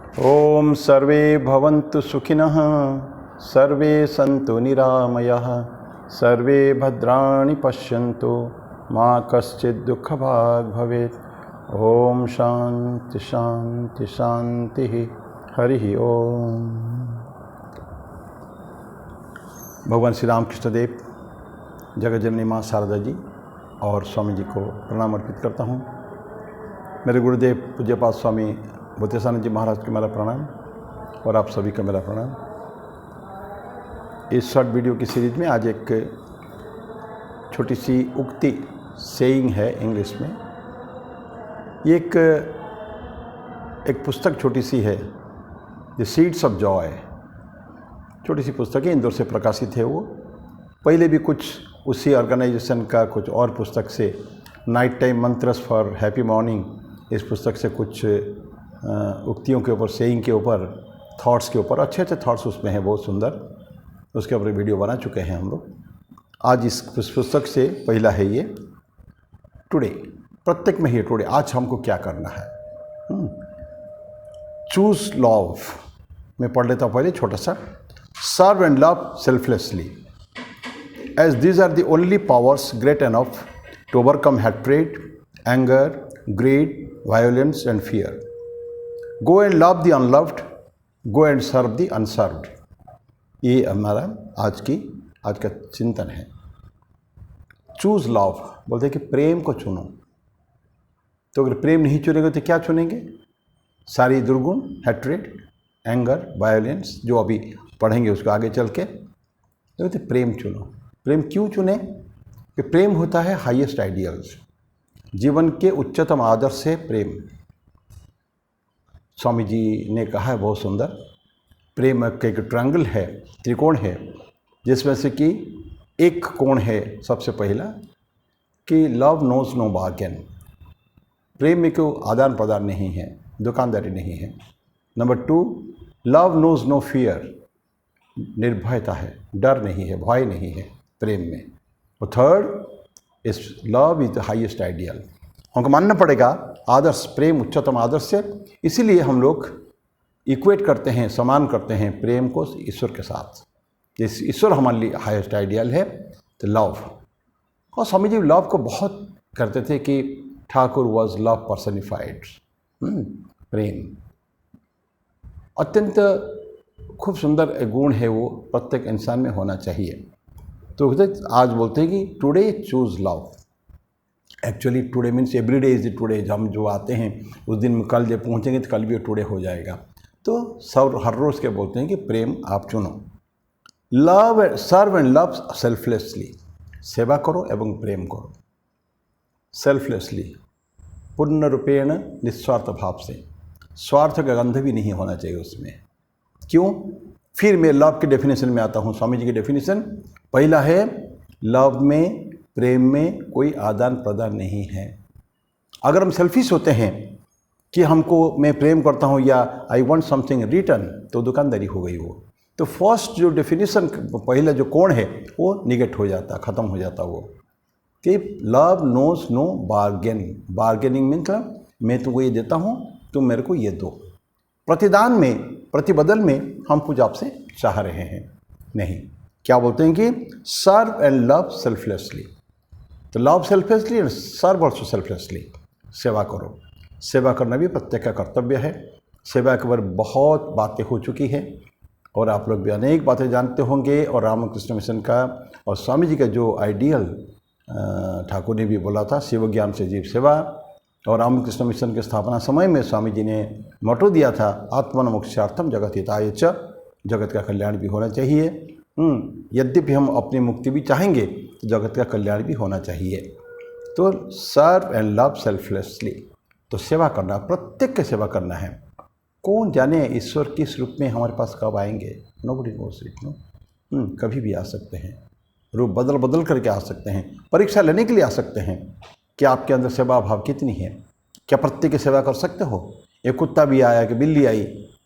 ओम सर्वे भवन्तु सुखिनः, सर्वे सन्तु निरामयाः, सर्वे भद्राणि पश्यन्तु, मा कश्चित् दुःखभाग् भवेत्। ओम शांति शांति शांति। हरि ओम। भगवान श्री राम कृष्ण देव, जगत जननी माँ शारदा जी और स्वामी जी को प्रणाम अर्पित करता हूँ। मेरे गुरुदेव पूज्यपाद स्वामी भूतेशानंद जी महाराज को मेरा प्रणाम और आप सभी को मेरा प्रणाम। इस शॉर्ट वीडियो की सीरीज में आज एक छोटी सी उक्ति सेइंग है इंग्लिश में। ये एक पुस्तक छोटी सी है, द सीड्स ऑफ जॉय। छोटी सी पुस्तक है, इंदौर से प्रकाशित है वो। पहले भी कुछ उसी ऑर्गेनाइजेशन का कुछ और पुस्तक से, night time मंत्रस for happy morning, इस पुस्तक से कुछ उक्तियों के ऊपर, सेइंग के ऊपर, थॉट्स के ऊपर, अच्छे अच्छे थॉट्स उसमें हैं, बहुत सुंदर। उसके ऊपर वीडियो बना चुके हैं हम लोग। आज इस पुस्तक से पहला है ये टुडे। प्रत्येक में ही टुडे, आज हमको क्या करना है। Choose love. मैं पढ़ लेता हूँ पहले छोटा सा। Serve and love selflessly, as these are the only powers great enough to overcome hatred, anger, greed, violence and fear. Go and love the unloved, go and serve the unserved. ये हमारा आज का चिंतन है। चूज लव, बोलते हैं कि प्रेम को चुनो। तो अगर प्रेम नहीं चुनेंगे तो क्या चुनेंगे? सारी दुर्गुण, हैट्रेड, एंगर, वायोलेंस, जो अभी पढ़ेंगे उसको आगे चल के। तो प्रेम चुनो। प्रेम क्यों चुने? कि प्रेम होता है हाईएस्ट आइडियल्स, जीवन के उच्चतम आदर्श से प्रेम। स्वामी जी ने कहा है बहुत सुंदर, प्रेम एक ट्रायंगल है, त्रिकोण है, जिसमें से कि एक कोण है सबसे पहला कि लव नोज नो बार्गेन। प्रेम में कोई आदान प्रदान नहीं है, दुकानदारी नहीं है। Number 2, love knows no fear, निर्भयता है, डर नहीं है, भय नहीं है प्रेम में। और 3rd इस love is the highest ideal. हमको मानना पड़ेगा आदर्श, प्रेम उच्चतम आदर्श से। इसीलिए हम लोग इक्वेट करते हैं, समान करते हैं प्रेम को ईश्वर के साथ। जिस ईश्वर हमारे लिए हाईएस्ट आइडियल है, तो लव। और स्वामी जी लव को बहुत करते थे कि ठाकुर वॉज लव पर्सनिफाइड। प्रेम अत्यंत खूब सुंदर गुण है, वो प्रत्येक इंसान में होना चाहिए। तो आज बोलते हैं कि today choose love. Actually today means every day is today. हम जो आते हैं उस दिन में, कल जब पहुँचेंगे तो कल भी टुडे हो जाएगा। तो सब हर रोज़ के बोलते हैं कि प्रेम आप चुनो। Love, serve and love selflessly, सेवा करो एवं प्रेम करो सेल्फलेसली, पूर्ण रूपेण, निस्वार्थ भाव से। स्वार्थ का गंध भी नहीं होना चाहिए उसमें। क्यों? फिर मैं लव की डेफिनेशन में आता हूँ। स्वामी जी की डेफिनेशन पहला है, लव में, प्रेम में कोई आदान प्रदान नहीं है। अगर हम सेल्फिश होते हैं कि हमको, मैं प्रेम करता हूँ या आई वांट समथिंग रिटर्न, तो दुकानदारी हो गई वो। तो फर्स्ट जो डेफिनेशन, पहला जो कोण है, वो निगेट हो जाता, ख़त्म हो जाता वो। कि love knows no bargain. Bargaining means मैं तुमको ये देता हूँ, तुम मेरे को ये दो। प्रतिदान में, प्रतिबदल में हम कुछ आपसे चाह रहे हैं, नहीं। क्या बोलते हैं कि सर्व एंड लव सेल्फलेसली। तो love selflessly and serve also selflessly. सेवा करो। सेवा करना भी प्रत्येक का कर्तव्य है। सेवा के ऊपर बहुत बातें हो चुकी हैं और आप लोग भी अनेक बातें जानते होंगे। और रामकृष्ण मिशन का और स्वामी जी का जो आइडियल, ठाकुर ने भी बोला था, शिव ज्ञान से जीव सेवा। और रामकृष्ण मिशन के स्थापना समय में स्वामी जी ने मोटो दिया था, आत्मन मोक्षार्थम जगत हिताय च। जगत का कल्याण भी होना चाहिए। यद्यपि हम अपनी मुक्ति भी चाहेंगे, तो जगत का कल्याण भी होना चाहिए। तो सर्व एंड लव सेल्फलेसली, तो सेवा करना, प्रत्येक की सेवा करना है। कौन जाने ईश्वर किस रूप में हमारे पास कब आएंगे? Nobody knows it, no. कभी भी आ सकते हैं, रूप बदल बदल करके आ सकते हैं, परीक्षा लेने के लिए आ सकते हैं कि आपके अंदर सेवा भाव कितनी है। क्या प्रत्येक की सेवा कर सकते हो? एक कुत्ता भी आया कि बिल्ली आई,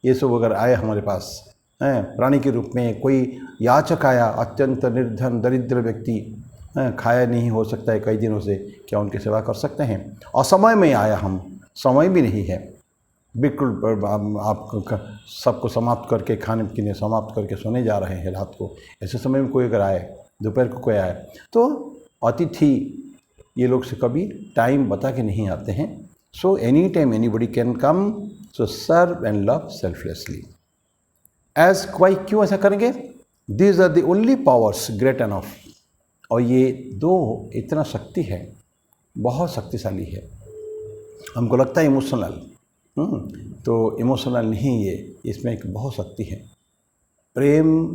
ये सब अगर आए हमारे पास प्राणी के रूप में, कोई याचक आया, अत्यंत निर्धन दरिद्र व्यक्ति, खाया नहीं हो सकता है कई दिनों से, क्या उनकी सेवा कर सकते हैं? असमय में आया, हम समय भी नहीं है, बिल्कुल आप सबको समाप्त करके, खाने पीने समाप्त करके सोने जा रहे हैं रात को, ऐसे समय में कोई अगर आए, दोपहर को कोई आए, तो अतिथि ये लोग से कभी टाइम बता के नहीं आते हैं। So any time anybody can come, so serve and love selflessly. As क्वाई, क्यों ऐसा करेंगे? These are the only powers great enough. और ये दो इतना शक्ति है, बहुत शक्तिशाली है। हमको लगता है इमोशनल, तो इमोशनल नहीं, ये इसमें एक बहुत शक्ति है। प्रेम,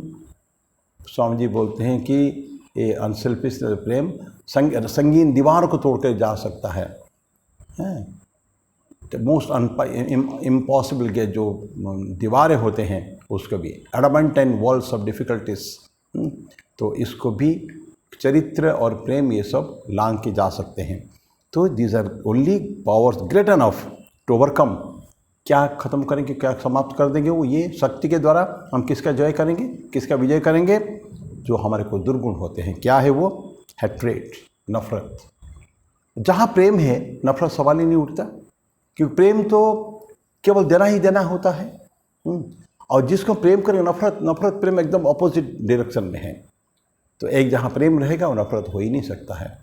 स्वामी जी बोलते हैं कि ये अनसेल्फिश प्रेम संगीन दीवार को तोड़कर जा सकता है। मोस्ट इम्पॉसिबल के जो दीवारें होते हैं उसको भी, adamant and walls of difficulties, तो इसको भी चरित्र और प्रेम ये सब लांग के जा सकते हैं। तो these are only powers great enough to overcome. क्या ख़त्म करेंगे, क्या समाप्त कर देंगे? वो ये शक्ति के द्वारा हम किसका जय करेंगे, किसका विजय करेंगे? जो हमारे कोई दुर्गुण होते हैं। क्या है वो? हैट्रेट, नफरत। जहाँ प्रेम है नफरत सवाल ही नहीं उठता, क्योंकि प्रेम तो केवल देना ही देना होता है। और जिसको प्रेम करें नफरत प्रेम एकदम अपोजिट डायरेक्शन में है। तो एक जहाँ प्रेम रहेगा वो नफरत हो ही नहीं सकता है।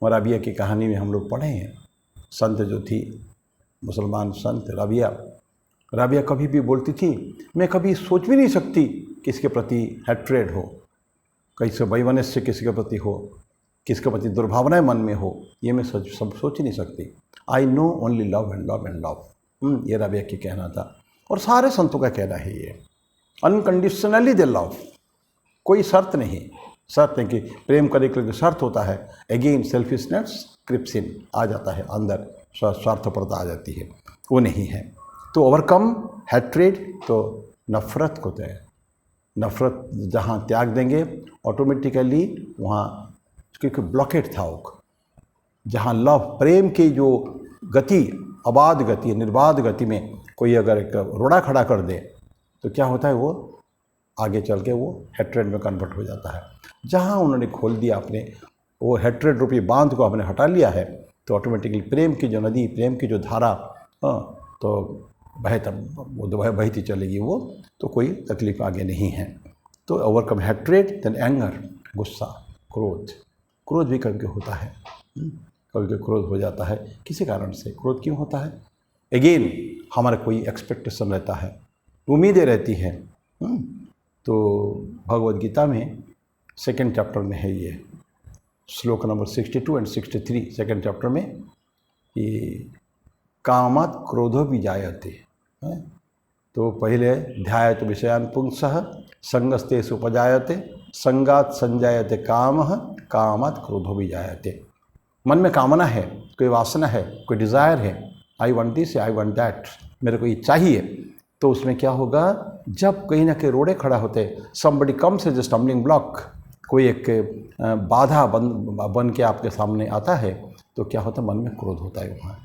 और राबिया की कहानी में हम लोग पढ़े हैं, संत जो थी, मुसलमान संत राबिया कभी भी बोलती थी, मैं कभी सोच भी नहीं सकती किसके प्रति हैट्रेड हो, कैसे वैमनस्य किसी के प्रति हो, किसके प्रति दुर्भावनाएं मन में हो, ये मैं सब सोच ही नहीं सकती। I know only love and love and love. ये राबिया की कहना था, और सारे संतों का कहना है ये। अनकंडीशनली दे लव, कोई शर्त नहीं। शर्त है कि प्रेम करने के लिए शर्त होता है, अगेन सेल्फिशनेस क्रिप्स इन आ जाता है, अंदर स्वार्थपरता आ जाती है, वो नहीं है। तो ओवरकम हैट्रेड, तो नफ़रत को तय, नफ़रत जहाँ त्याग देंगे ऑटोमेटिकली वहाँ, क्योंकि ब्लॉकेट था वो, जहाँ लव प्रेम की जो गति, अबाध गति, निर्बाध गति में कोई अगर एक रोड़ा खड़ा कर दे तो क्या होता है, वो आगे चल के वो हैट्रेड में कन्वर्ट हो जाता है। जहाँ उन्होंने खोल दिया अपने वो हैट्रेड रूपी बांध को आपने हटा लिया है, तो ऑटोमेटिकली प्रेम की जो नदी, प्रेम की जो धारा, तो बहती चलेगी वो, तो कोई तकलीफ आगे नहीं है। तो ओवरकम हैट्रेड, देन एंगर, गुस्सा, क्रोध भी कभी होता है, कभी क्रोध हो जाता है। किसी कारण से क्रोध क्यों होता है? अगेन हमारा कोई एक्सपेक्टेशन रहता है, उम्मीदें रहती हैं। तो भगवद गीता में 2nd चैप्टर में है ये, श्लोक नंबर 62 एंड 63 2nd चैप्टर में, ये कामात् क्रोधो विजायते। तो पहले ध्यायत विषयान् पुंसः संगस्तेषु उपजायते संगात् संजायते कामः कामात् क्रोधो विजायते। मन में कामना है, कोई वासना है, कोई डिज़ायर है, I want this, I want that, मेरे को ये चाहिए, तो उसमें क्या होगा, जब कहीं ना कहीं रोड़े खड़ा होते, somebody comes as a stumbling block, कोई एक बाधा बन के आपके सामने आता है, तो क्या होता है, मन में क्रोध होता है वहाँ।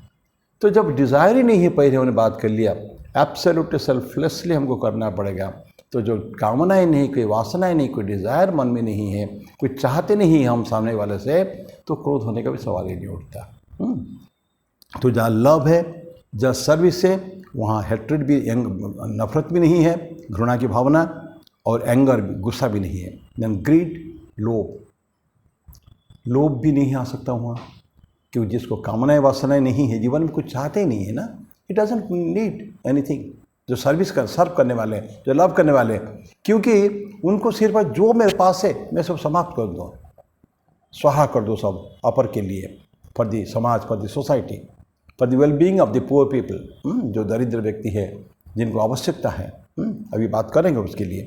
तो जब डिज़ायर ही नहीं है, पहले उन्होंने बात कर लिया, एब्सोल्युटली सेल्फलेसली हमको करना पड़ेगा। तो जो कामनाएं नहीं, कोई वासनाएं नहीं, कोई डिज़ायर मन में नहीं है, कोई चाहते नहीं हम सामने वाले से, तो क्रोध होने का भी सवाल ही नहीं उठता। तो जहाँ लव है, जहाँ सर्विस है, वहाँ हैट्रेड भी, नफरत भी नहीं है, घृणा की भावना, और एंगर भी, गुस्सा भी नहीं है। देन ग्रीड, लोभ भी नहीं आ सकता वहाँ, क्योंकि जिसको कामनाएं वासनाएं नहीं है, जीवन में कुछ चाहते ही नहीं है ना, इट डजंट नीड एनीथिंग। जो सर्व करने वाले, जो लव करने वाले, क्योंकि उनको सिर्फ जो मेरे पास है मैं सब समाप्त कर दूँ, स्वाहा कर दूँ सब अपर के लिए, फॉर दी समाज, for the society, for the wellbeing of the poor people, जो दरिद्र व्यक्ति है, जिनको आवश्यकता है, अभी बात करेंगे उसके लिए।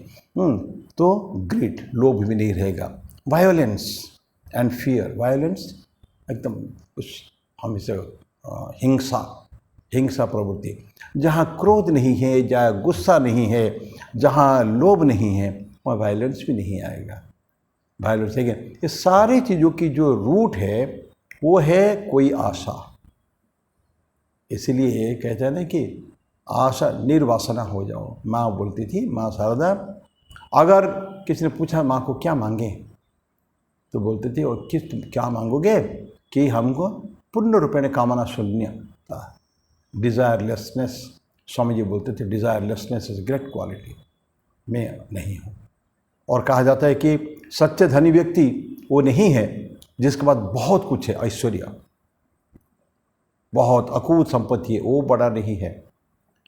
तो ग्रीड, लोभ भी नहीं रहेगा। वायोलेंस एंड फियर, वायोलेंस एकदम कुछ हम इसे हिंसा प्रवृत्ति, जहाँ क्रोध नहीं है, जहाँ गुस्सा नहीं है, जहाँ लोभ नहीं है, वहाँ वायलेंस भी नहीं आएगा। वायलेंस है, ये सारी चीज़ों की जो रूट है वो है कोई आशा। इसलिए कहते हैं ना कि आशा निर्वासना हो जाओ। माँ बोलती थी, माँ शारदा, अगर किसी ने पूछा माँ को क्या मांगे, तो बोलती थी, और क्या मांगोगे, कि हमको पूर्ण रूपेण कामना शून्य, डिज़ायरलेसनेस, स्वामी जी बोलते थे डिज़ायरलेसनेस इज ग्रेट क्वालिटी, मैं नहीं हूँ। और कहा जाता है कि सच्चे धनी व्यक्ति वो नहीं है जिसके पास बहुत कुछ है, ऐश्वर्य, बहुत अकूत संपत्ति है, वो बड़ा नहीं है।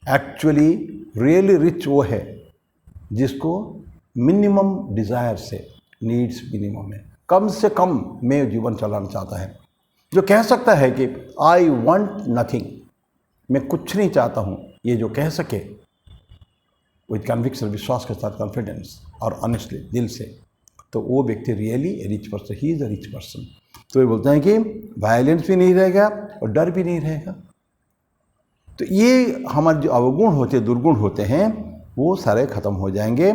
एक्चुअली रियली रिच वो है जिसको मिनिमम डिज़ायर से, नीड्स मिनिमम है, कम से कम में जीवन चलाना चाहता है, जो कह सकता है कि आई वांट नथिंग, मैं कुछ नहीं चाहता हूँ, ये जो कह सके विद कन्विक्शन, विश्वास के साथ, कॉन्फिडेंस और ऑनेस्टली, दिल से, तो वो व्यक्ति really rich person, he is a rich person. तो ये बोलते हैं कि वायलेंस भी नहीं रहेगा और डर भी नहीं रहेगा। तो ये हमारे जो अवगुण होते हैं, दुर्गुण होते हैं, वो सारे खत्म हो जाएंगे।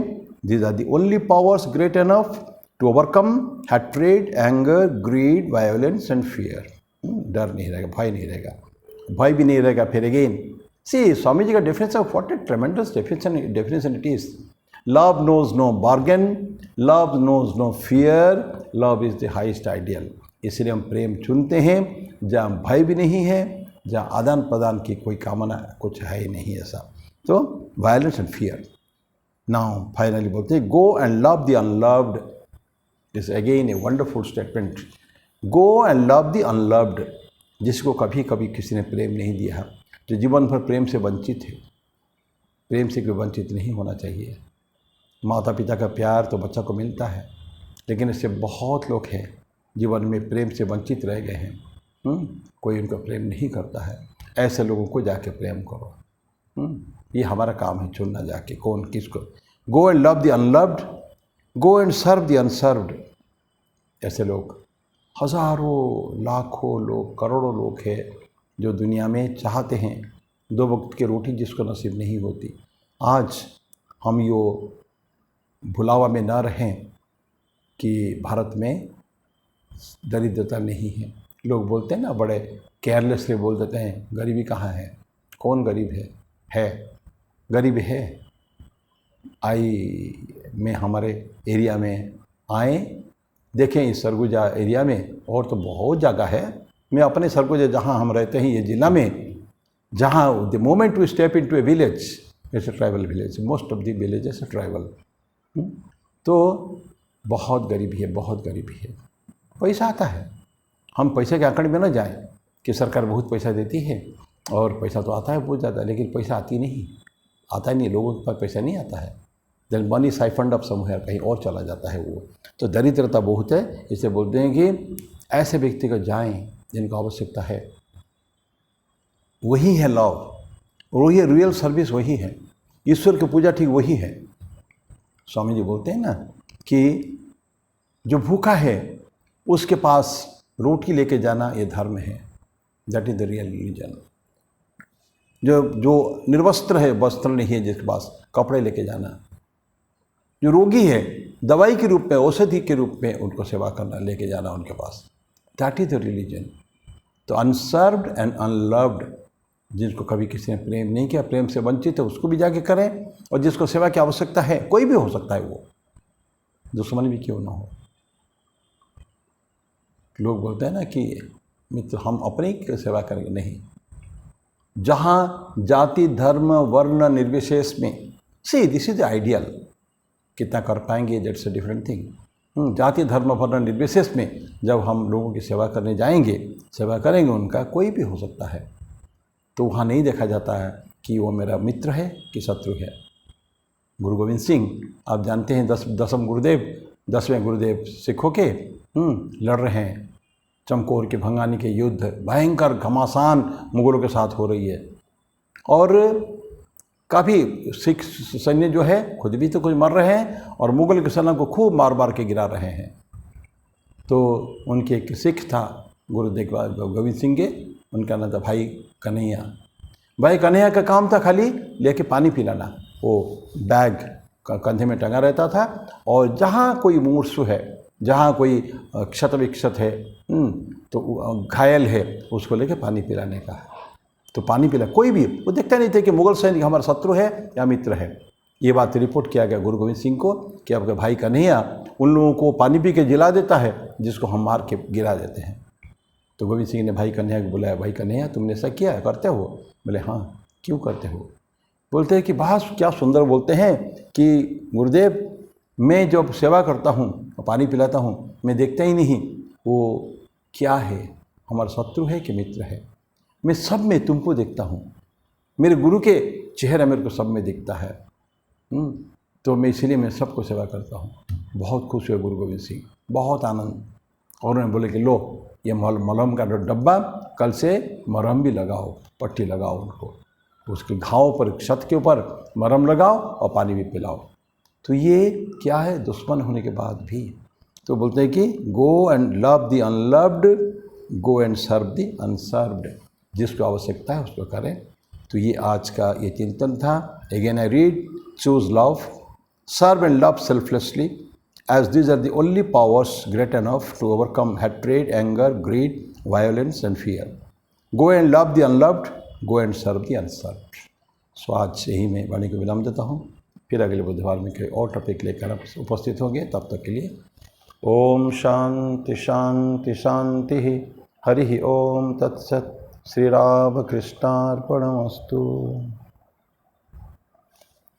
These are the only powers great enough to overcome hatred, anger, greed, violence and fear. डर नहीं रहेगा, भय नहीं रहेगा, भय भी नहीं रहेगा। फिर अगेन सी स्वामी जी का definition of what a tremendous definition it is. Love knows no bargain, love knows no fear, love is the highest ideal. इसलिए हम प्रेम चुनते हैं जहाँ भय भी नहीं है, जहाँ आदान प्रदान की कोई कामना कुछ है ही नहीं ऐसा। तो violence and fear. Now finally बोलते हैं go and love the unloved. This again a wonderful statement. Go and love the unloved, जिसको कभी कभी किसी ने प्रेम नहीं दिया, जो जीवन भर प्रेम से वंचित है। प्रेम से कोई वंचित नहीं होना चाहिए। माता पिता का प्यार तो बच्चा को मिलता है, लेकिन इससे बहुत लोग हैं जीवन में प्रेम से वंचित रह गए हैं। कोई उनका प्रेम नहीं करता है। ऐसे लोगों को जाके प्रेम करो। ये हमारा काम है, चुनना जाके कौन किसको। Go and love the unloved, go and serve the unserved. ऐसे लोग हज़ारों लाखों लोग, करोड़ों लोग हैं जो दुनिया में चाहते हैं दो वक्त की रोटी जिसको नसीब नहीं होती। आज हम यो भुलावा में ना रहें कि भारत में दरिद्रता नहीं है। लोग बोलते हैं ना, बड़े केयरलेसली बोल देते हैं गरीबी कहाँ है, कौन गरीब है गरीब है। में हमारे एरिया में आए, देखें इस सरगुजा एरिया में, और तो बहुत जगह है। मैं अपने सरगुजा जहाँ हम रहते हैं ये ज़िला में, जहाँ the moment we step into a village, it's a tribal village, most of the villages है ट्राइबल। तो बहुत गरीबी है, बहुत गरीबी है। पैसा आता है, हम पैसे के आंकड़े में न जाएं कि सरकार बहुत पैसा देती है, और पैसा तो आता है बहुत ज़्यादा, लेकिन पैसा आता ही नहीं, लोगों के पास पैसा नहीं आता है। देन मनी साइफंड अप समवेयर, कहीं और चला जाता है वो। तो दरिद्रता बहुत है। इसे बोलते हैं कि ऐसे व्यक्ति को जाएं जिनको आवश्यकता है। वही है लव, वही रियल सर्विस, वही है ईश्वर की पूजा, ठीक वही है। स्वामी जी बोलते हैं ना कि जो भूखा है उसके पास रोटी लेके जाना ये धर्म है, that is the real religion. जो निर्वस्त्र है, वस्त्र नहीं है जिसके पास, कपड़े लेके जाना। जो रोगी है, दवाई के रूप में, औषधि के रूप में उनको सेवा करना, लेके जाना उनके पास, दैट इज द रिलीजन। तो अनसर्व्ड एंड अनलव्ड, जिसको कभी किसी ने प्रेम नहीं किया, प्रेम से वंचित है, उसको भी जाके करें। और जिसको सेवा की आवश्यकता है, कोई भी हो सकता है, वो दुश्मन भी क्यों ना हो। लोग बोलते हैं ना कि मित्र हम अपने ही सेवा करेंगे, नहीं। जहाँ जाति धर्म वर्ण निर्विशेष में, see this is the ideal. कितना कर पाएंगे दैट्स अ डिफरेंट थिंग। जाति धर्म वर्ण निर्विशेष में जब हम लोगों की सेवा करने जाएंगे, सेवा करेंगे उनका, कोई भी हो सकता है। तो वहाँ नहीं देखा जाता है कि वो मेरा मित्र है कि शत्रु है। गुरु गोविंद सिंह आप जानते हैं, 10वें गुरुदेव सिखों के लड़ रहे हैं। चमकौर के भंगानी के युद्ध भयंकर घमासान मुगलों के साथ हो रही है, और काफ़ी सिख सैन्य जो है खुद भी तो कुछ मर रहे हैं, और मुगल के सेना को खूब मार के गिरा रहे हैं। तो उनके एक सिख था गुरुदेव गोविंद सिंह के, उनका नाम था भाई कन्हैया। भाई कन्हैया का काम था खाली लेके पानी पिलाना। वो बैग कंधे में टंगा रहता था, और जहाँ कोई मूर्छु है, जहाँ कोई क्षत विक्षत है, तो घायल है, उसको लेके पानी पिलाने का। तो पानी पिला, कोई भी वो देखता नहीं थे कि मुगल सैनिक हमारा शत्रु है या मित्र है। ये बात रिपोर्ट किया गया गुरु गोविंद सिंह को कि आपका भाई कन्हैया उन लोगों को पानी पी के जिला देता है जिसको हम मार के गिरा देते हैं। तो गोविंद सिंह ने भाई कन्हैया को बुलाया, भाई कन्हैया तुमने ऐसा किया, करते हो? बोले हाँ। क्यों करते हो? बोलते हैं कि बहुत क्या सुंदर बोलते हैं कि गुरुदेव मैं जब सेवा करता हूँ, पानी पिलाता हूँ, मैं देखता ही नहीं वो क्या है, हमारा शत्रु है कि मित्र है। मैं सब में तुमको देखता हूँ, मेरे गुरु के चेहरा मेरे को सब में दिखता है। तो मैं इसीलिए मैं सबको सेवा करता हूँ। बहुत खुश हुए गुरु गोविंद सिंह, बहुत आनंद। और उन्होंने बोले कि लो ये मलहम का डब्बा, कल से मरहम भी लगाओ, पट्टी लगाओ उनको, उसके घाव पर, छत के ऊपर मरहम लगाओ और पानी भी पिलाओ। तो ये क्या है, दुश्मन होने के बाद भी। तो बोलते हैं कि go and love the unloved, go and serve the unserved. जिसको आवश्यकता है उसको करें। तो ये आज का ये चिंतन था। Again I read, choose love, serve and love selflessly, as these are the only powers great enough to overcome hatred, anger, greed, violence and fear. Go and love the unloved, go and serve the unserved. सो आज यही मैं वाणी को विराम देता हूँ। फिर अगले बुधवार में कोई और टॉपिक लेकर आप उपस्थित होंगे। तब तक के लिए ओम शांति शांति शांति। हरि ओम तत्सत। श्री राम कृष्णार्पणमस्तु।